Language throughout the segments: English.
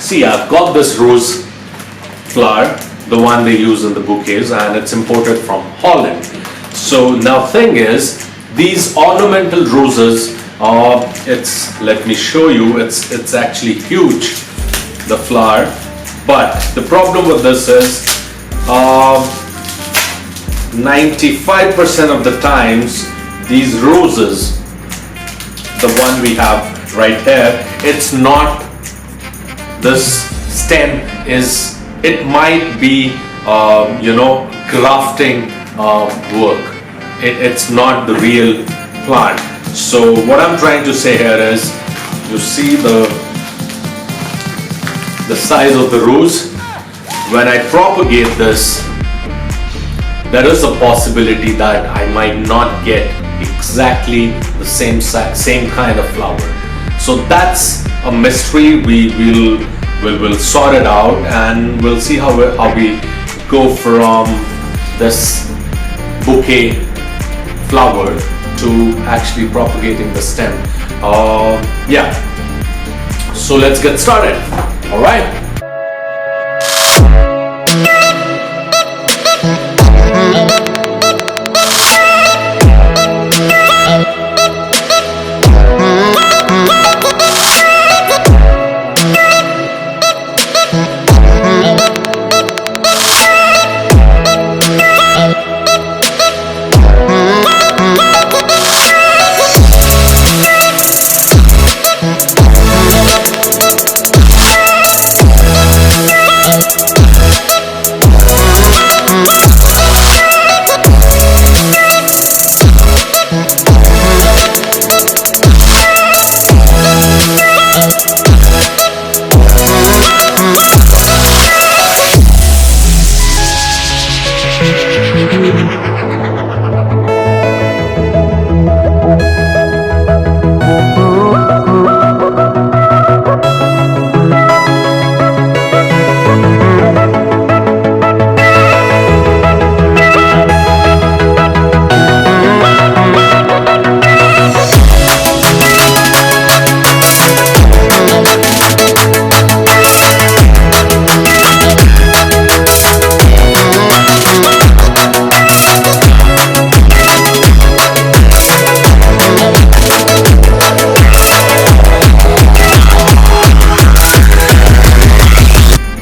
See, I've got this rose flower, the one they use in the bouquets, and it's imported from Holland. So now thing is, these ornamental roses, let me show you, it's actually huge, the flower. But the problem with this is 95% of the times these roses, the one we have right here, it's not, this stem is, it might be grafting work. It's not the real plant. So what I'm trying to say here is, you see the size of the rose. When I propagate this, there is a possibility that I might not get exactly the same kind of flower. So that's a mystery. We'll sort it out, and we'll see how we go from this bouquet flower to actually propagating the stem. Yeah, so let's get started. All right.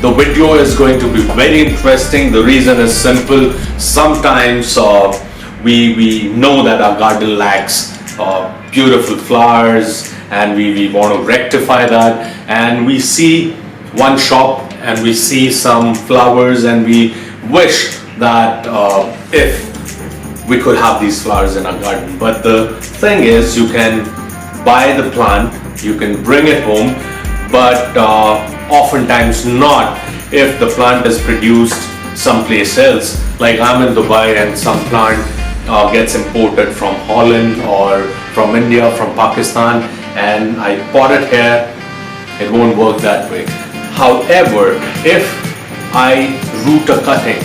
The video is going to be very interesting. The reason is simple. Sometimes we know that our garden lacks beautiful flowers, and we want to rectify that, and we see one shop and we see some flowers, and we wish that if we could have these flowers in our garden. But the thing is, you can buy the plant, you can bring it home, but oftentimes not if the plant is produced someplace else. Like I'm in Dubai, and some plant gets imported from Holland or from India, from Pakistan, and I pot it here, it won't work that way. However, if I root a cutting,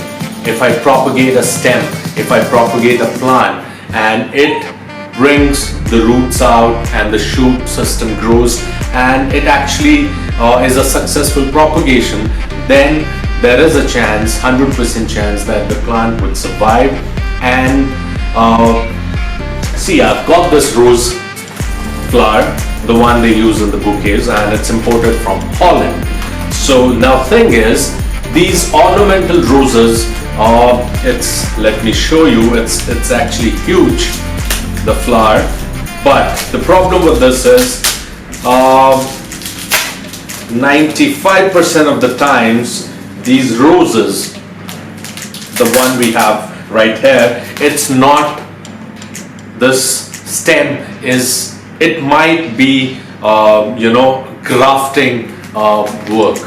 if I propagate a stem, if I propagate a plant, and it brings the roots out and the shoot system grows, and it actually is a successful propagation, then there is a chance, 100% chance, that the plant would survive. And see, I've got this rose flower, the one they use in the bouquets, and it's imported from Holland. So now thing is, these ornamental roses, let me show you, it's actually huge, the flower. But the problem with this is 95% of the times these roses, the one we have right here, it's not, this stem is, it might be grafting work.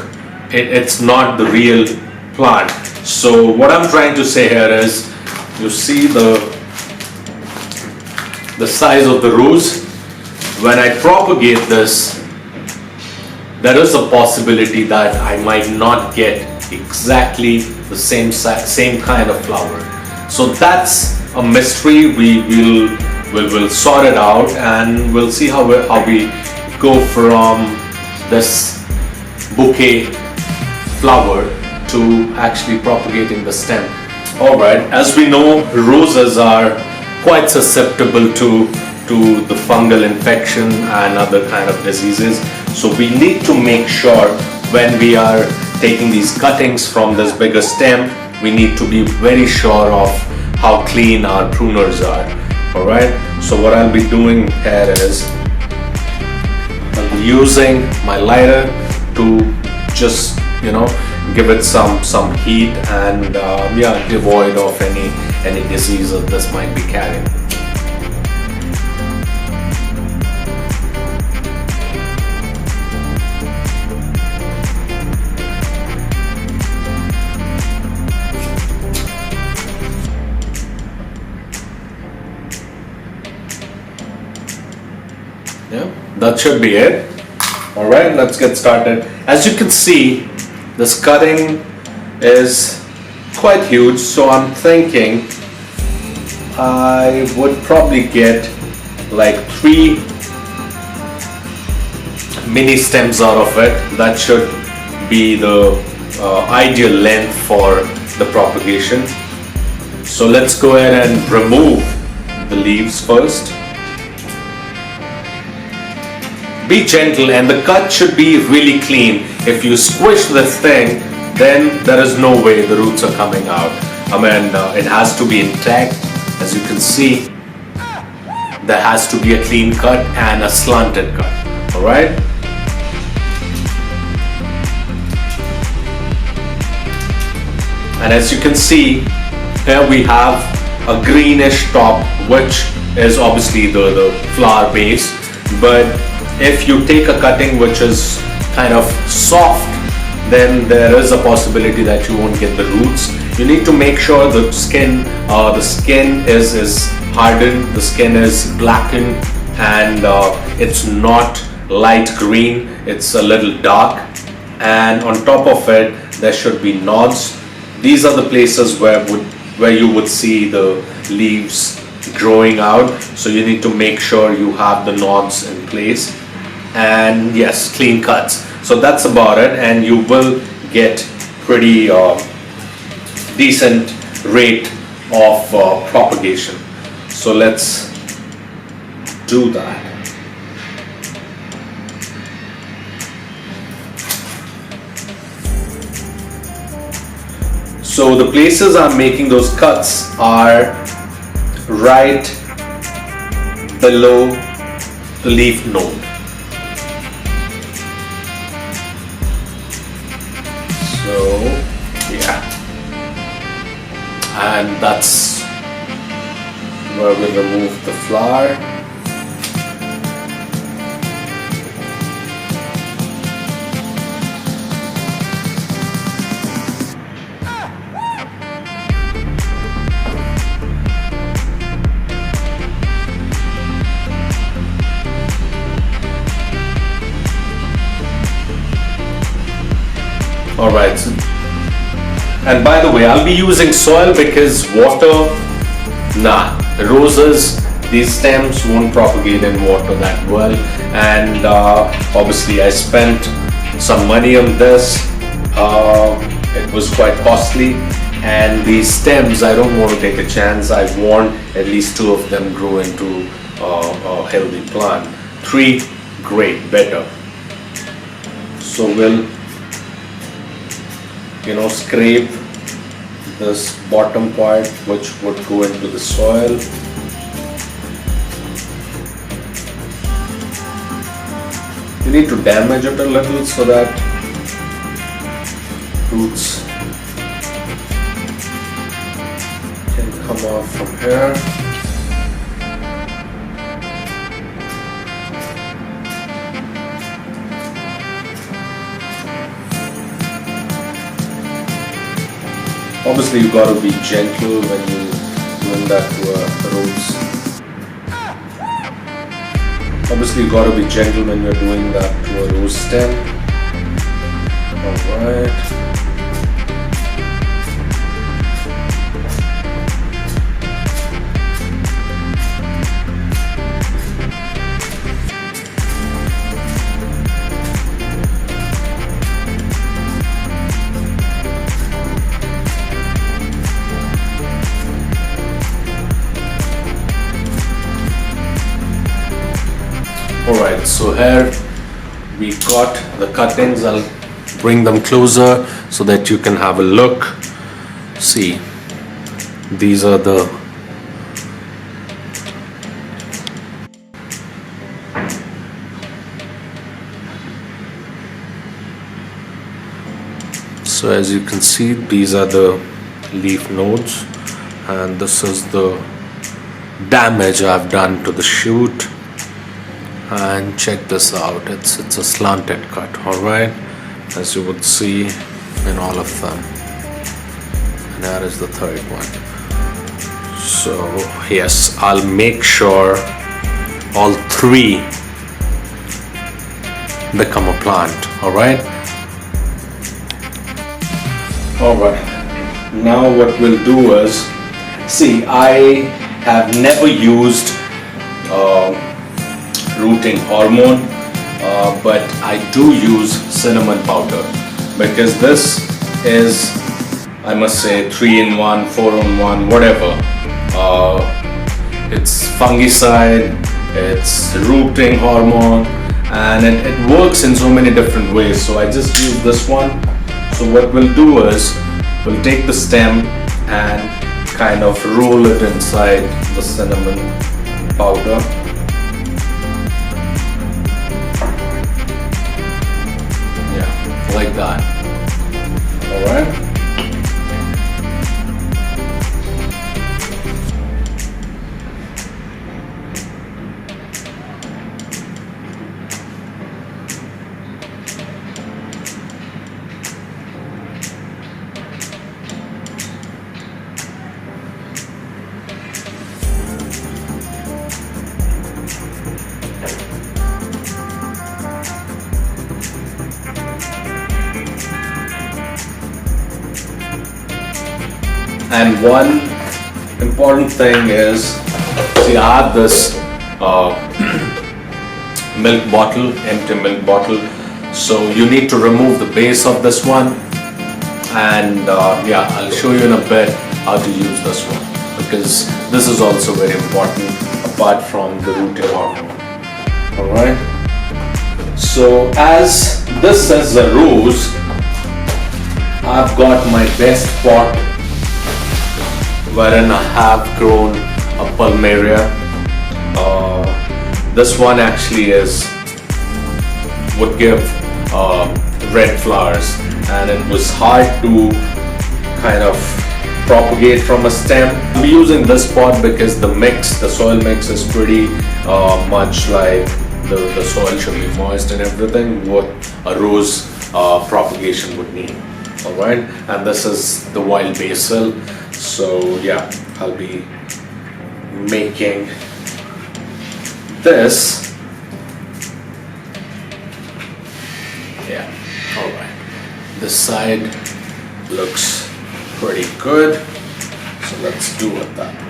It's not the real plant. So what I'm trying to say here is, you see the size of the rose. When I propagate this, there is a possibility that I might not get exactly the same kind of flower. So that's a mystery. We'll sort it out, and we'll see how we go from this bouquet flower to actually propagating the stem. Alright, as we know, roses are quite susceptible to the fungal infection and other kind of diseases. So we need to make sure when we are taking these cuttings from this bigger stem, we need to be very sure of how clean our pruners are. Alright, so what I'll be doing here is I'll be using my lighter to just, give it some heat and devoid of any disease that this might be carrying. Yeah, that should be it. All right, let's get started. As you can see, this cutting is quite huge, so I'm thinking I would probably get like 3 mini stems out of it. That should be the ideal length for the propagation. So let's go ahead and remove the leaves first. Be gentle, and the cut should be really clean. If you squish this thing, then there is no way the roots are coming out. It has to be intact. As you can see, there has to be a clean cut and a slanted cut. Alright? And as you can see, here we have a greenish top, which is obviously the flower base. But if you take a cutting which is kind of soft, then there is a possibility that you won't get the roots. You need to make sure the skin is hardened, the skin is blackened, and it's not light green, it's a little dark. And on top of it, there should be nodes. These are the places where you would see the leaves growing out. So you need to make sure you have the nodes in place. And yes, clean cuts. So that's about it, and you will get pretty decent rate of propagation. So let's do that. So the places I'm making those cuts are right below the leaf node. So yeah, and that's where we remove the flower. Alright, and by the way, I'll be using soil because water, roses, these stems won't propagate in water that well. And obviously I spent some money on this, it was quite costly, and these stems I don't want to take a chance. I want at least 2 of them grow into a healthy plant. 3, great, better. So we'll scrape this bottom part which would go into the soil. You need to damage it a little so that roots can come off from here. Obviously, you got to be gentle when you doing that to roots. Obviously, you got to be gentle when you're doing that to a rose stem. All right. good. So here we got the cuttings. I'll bring them closer so that you can have a look. See, these are the so as you can see, these are the leaf nodes, and this is the damage I've done to the shoot. And check this out, it's a slanted cut, all right, as you would see in all of them. And that is the third one. So yes, I'll make sure all three become a plant. All right, now what we'll do is, see, I have never used rooting hormone, but I do use cinnamon powder, because this is, I must say, 3-in-1, 4-in-1, whatever. It's fungicide, it's rooting hormone, and it works in so many different ways. So I just use this one. So what we'll do is, we'll take the stem and kind of roll it inside the cinnamon powder. Like that. All right. And one important thing is, see, I have this milk bottle, empty milk bottle. So you need to remove the base of this one, and yeah, I'll show you in a bit how to use this one, because this is also very important apart from the rooting hormone. All right. So as this is a rose, I've got my best pot wherein I have grown a palmaria. This one actually would give red flowers, and it was hard to kind of propagate from a stem. I'm using this pot because the soil mix is pretty much like the soil should be moist and everything, what a rose propagation would need. Alright, and this is the wild basil. So yeah, I'll be making this. Yeah, alright. This side looks pretty good. So let's do it that way.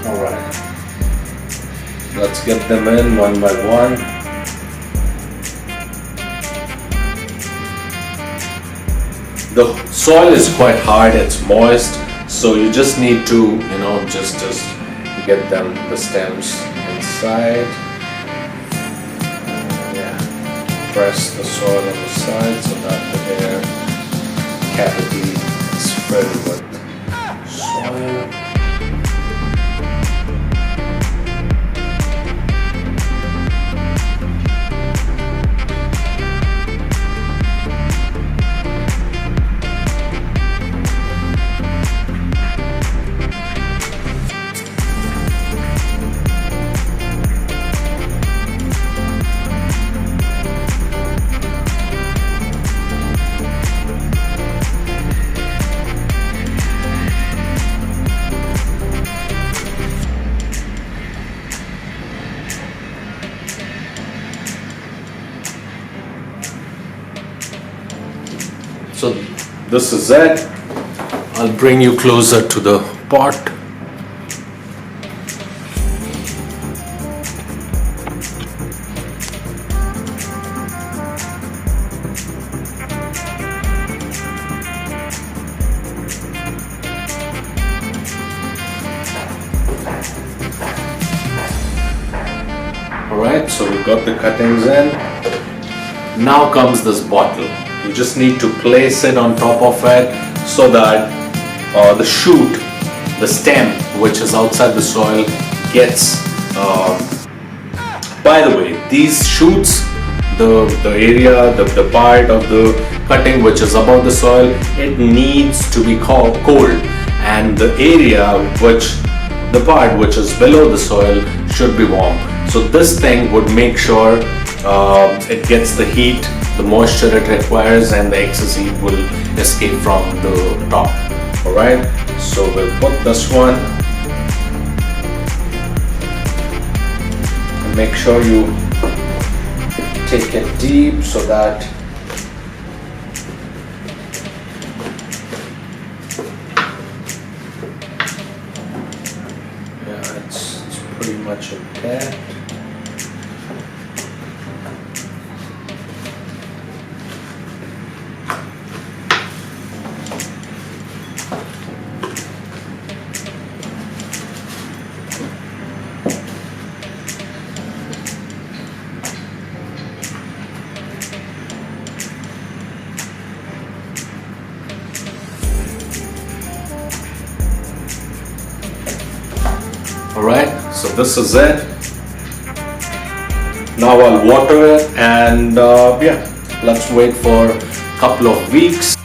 Alright, let's get them in one by one. The soil is quite hard, it's moist, so you just need to, just get the stems inside. Yeah, press the soil on the side so that the air cavity is filled with soil. So this is it. I'll bring you closer to the pot. so we got the cuttings in. Now comes this bottle. You just need to place it on top of it so that the shoot, the stem which is outside the soil gets, by the way, these shoots, the area, the part of the cutting which is above the soil, it needs to be cold, and the area the part which is below the soil should be warm. So this thing would make sure it gets the heat, the moisture it requires, and the excess heat will escape from the top. Alright, so we'll put this one and make sure you take it deep so that it's pretty much intact. Alright, so this is it. Now I'll water it, and yeah, let's wait for a couple of weeks